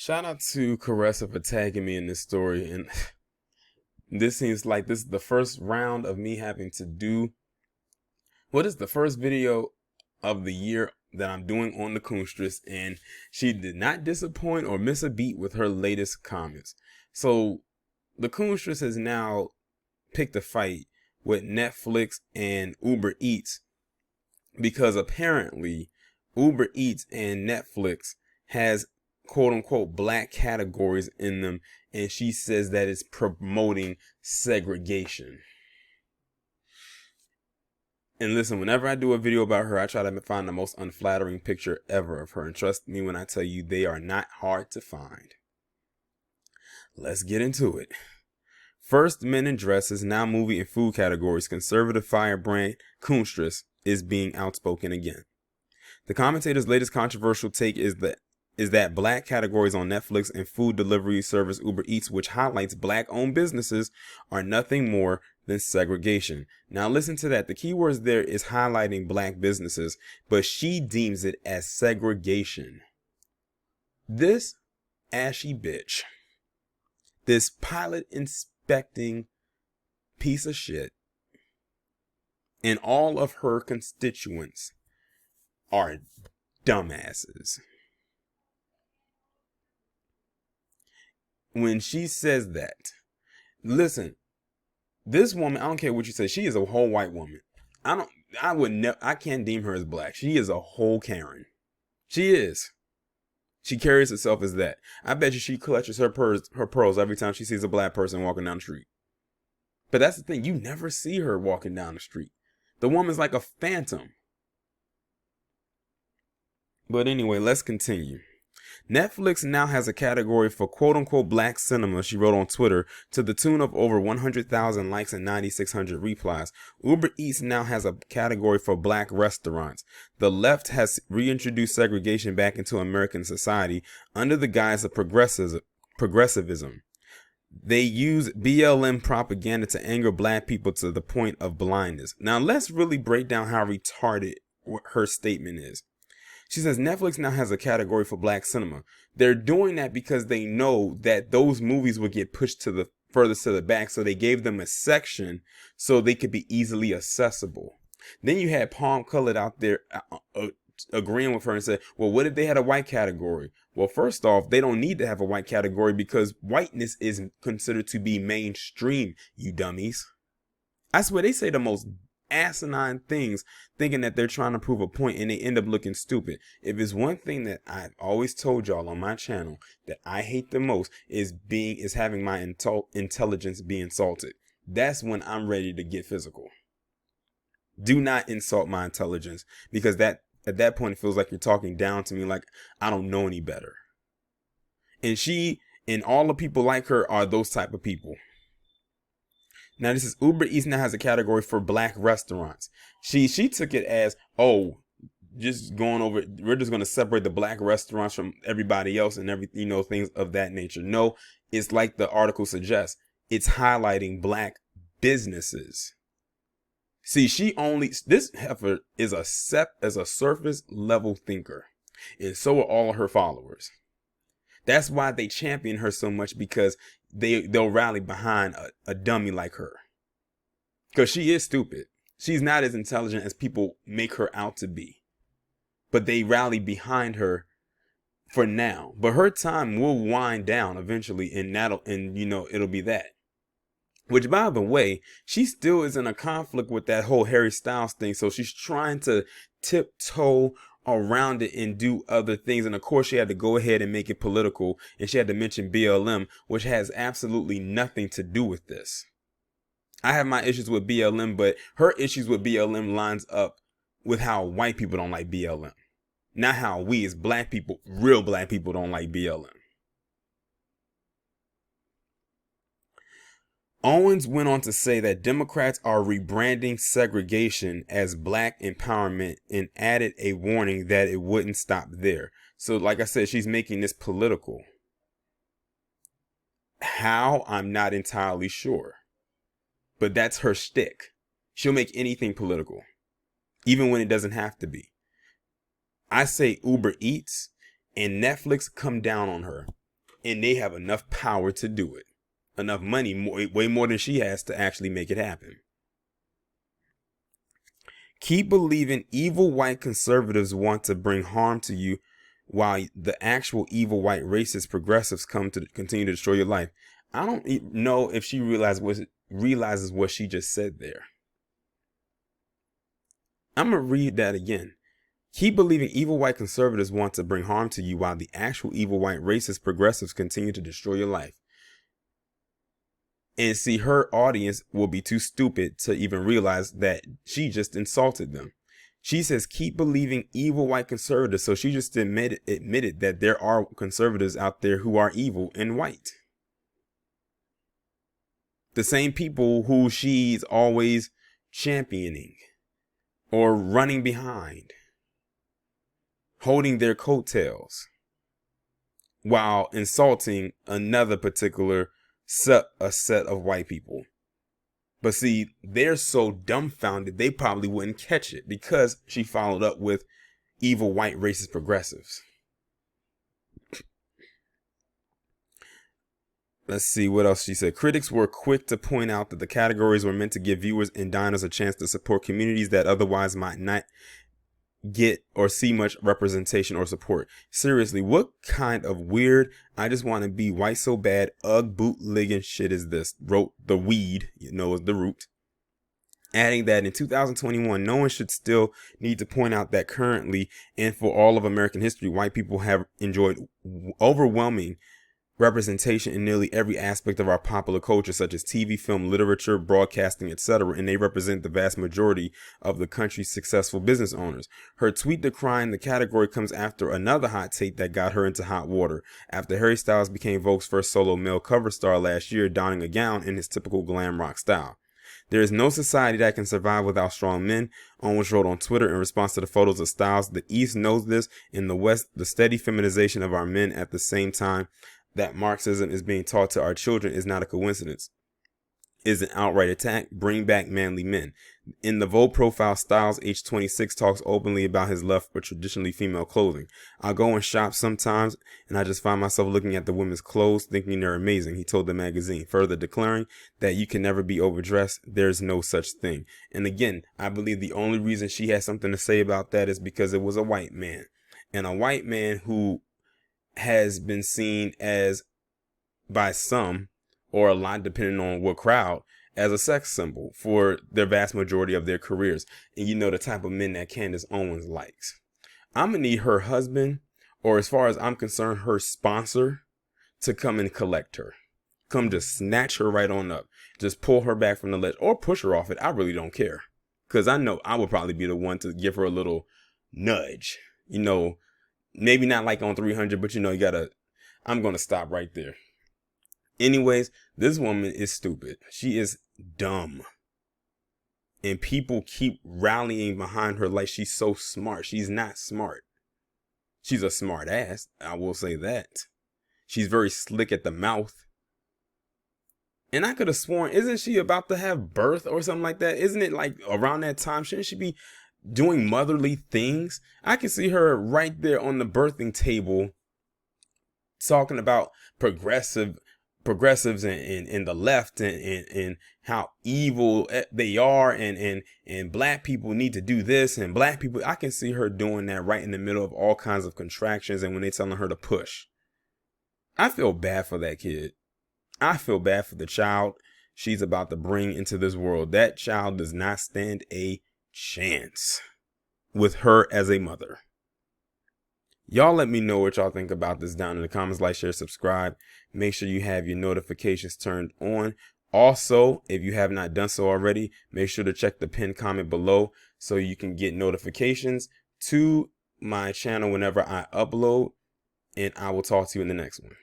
Shout out to Caressa for tagging me in this story. And this seems like this is the first round of me having to do what is the first video of the year that I'm doing on the Coonstress. And she did not disappoint or miss a beat with her latest comments. So the Coonstress has now picked a fight with Netflix and Uber Eats because apparently Uber Eats and Netflix has quote unquote black categories in them, and she says that it's promoting segregation. And listen, whenever I do a video about her, I try to find the most unflattering picture ever of her, and trust me when I tell you they are not hard to find. Let's get into it. First, men in dresses, now movie and food categories, conservative firebrand Coonstress is being outspoken again. The commentator's latest controversial take is that black categories on Netflix and food delivery service Uber Eats, which highlights black-owned businesses, are nothing more than segregation. Now listen to that. The key words there is highlighting black businesses, but she deems it as segregation. This ashy bitch, this pilot inspecting piece of shit, and all of her constituents are dumbasses. When she says that, listen, this woman, I don't care what you say, she is a whole white woman. I can't deem her as black. She is a whole Karen. She is. She carries herself as that. I bet you she clutches her pearls every time she sees a black person walking down the street. But that's the thing, you never see her walking down the street. The woman's like a phantom. But anyway, let's continue. Netflix now has a category for quote-unquote black cinema, she wrote on Twitter, to the tune of over 100,000 likes and 9,600 replies. Uber Eats now has a category for black restaurants. The left has reintroduced segregation back into American society under the guise of progressivism. They use BLM propaganda to anger black people to the point of blindness. Now let's really break down how retarded her statement is. She says Netflix now has a category for black cinema. They're doing that because they know that those movies would get pushed to the furthest to the back, so they gave them a section so they could be easily accessible. Then you had Palm Colored out there agreeing with her and said, well, what if they had a white category? Well, first off, they don't need to have a white category because whiteness is considered to be mainstream, you dummies. I swear they say the most asinine things thinking that they're trying to prove a point, and they end up looking stupid. If it's one thing that I've always told y'all on my channel that I hate the most is having my intelligence be insulted. That's when I'm ready to get physical. Do not insult my intelligence, because at that point it feels like you're talking down to me, like I don't know any better. And she and all the people like her are those type of people. Now this is Uber Eats now has a category for black restaurants. She took it as, oh, just going over, we're just going to separate the black restaurants from everybody else and everything, things of that nature. No, it's like the article suggests. It's highlighting black businesses. See, this heifer is a surface level thinker, and so are all of her followers. That's why they champion her so much, because they'll rally behind a dummy like her. Because she is stupid. She's not as intelligent as people make her out to be. But they rally behind her for now. But her time will wind down eventually, and it'll be that. Which, by the way, she still is in a conflict with that whole Harry Styles thing. So she's trying to tiptoe around it and do other things. And of course, she had to go ahead and make it political. And she had to mention BLM, which has absolutely nothing to do with this. I have my issues with BLM, but her issues with BLM lines up with how white people don't like BLM. Not how we as black people, real black people, don't like BLM. Owens went on to say that Democrats are rebranding segregation as black empowerment, and added a warning that it wouldn't stop there. So like I said, she's making this political. How? I'm not entirely sure. But that's her shtick. She'll make anything political, even when it doesn't have to be. I say Uber Eats and Netflix come down on her. And they have enough power to do it. Enough money, way more than she has to actually make it happen. Keep believing evil white conservatives want to bring harm to you while the actual evil white racist progressives come to continue to destroy your life. I don't know if she realizes what she just said there. I'm going to read that again. Keep believing evil white conservatives want to bring harm to you while the actual evil white racist progressives continue to destroy your life. And see, her audience will be too stupid to even realize that she just insulted them. She says, keep believing evil white conservatives. So she just admitted that there are conservatives out there who are evil and white. The same people who she's always championing or running behind, holding their coattails while insulting another particular set of white people. But see, they're so dumbfounded they probably wouldn't catch it because she followed up with evil white racist progressives. Let's see what else she said. Critics were quick to point out that the categories were meant to give viewers and diners a chance to support communities that otherwise might not get or see much representation or support. Seriously, what kind of weird I just want to be white so bad bootlegging shit is this? Wrote the weed, is the root. Adding that in 2021, no one should still need to point out that currently and for all of American history, white people have enjoyed overwhelming representation in nearly every aspect of our popular culture, such as TV, film, literature, broadcasting, etc., and they represent the vast majority of the country's successful business owners. Her tweet decrying the category comes after another hot take that got her into hot water. After Harry Styles became Vogue's first solo male cover star last year, donning a gown in his typical glam rock style. There is no society that can survive without strong men, Owens wrote on Twitter in response to the photos of Styles. The East knows this. In the West, the steady feminization of our men at the same time that Marxism is being taught to our children is not a coincidence. Is an outright attack. Bring back manly men. In the Vogue profile, Styles, age 26, talks openly about his love for traditionally female clothing. I go and shop sometimes, and I just find myself looking at the women's clothes, thinking they're amazing, he told the magazine, further declaring that you can never be overdressed. There's no such thing. And again, I believe the only reason she has something to say about that is because it was a white man. And a white man who has been seen as, by some, or a lot depending on what crowd, as a sex symbol for the vast majority of their careers. And you know the type of men that Candace Owens likes. I'm going to need her husband, or as far as I'm concerned, her sponsor, to come and collect her. Come just snatch her right on up. Just pull her back from the ledge or push her off it. I really don't care. Because I know I would probably be the one to give her a little nudge. Maybe not like on 300, but I'm going to stop right there. Anyways, this woman is stupid. She is dumb. And people keep rallying behind her like she's so smart. She's not smart. She's a smart ass. I will say that. She's very slick at the mouth. And I could have sworn, isn't she about to have birth or something like that? Isn't it like around that time? Shouldn't she be doing motherly things? I can see her right there on the birthing table talking about progressives and the left and how evil they are and black people need to do this and black people. I can see her doing that right in the middle of all kinds of contractions and when they're telling her to push. I feel bad for that kid. I feel bad for the child she's about to bring into this world. That child does not stand a chance with her as a mother. Y'all let me know what y'all think about this down in the comments. Like, share, subscribe. Make sure you have your notifications turned on. Also, if you have not done so already, make sure to check the pinned comment below so you can get notifications to my channel whenever I upload. And I will talk to you in the next one.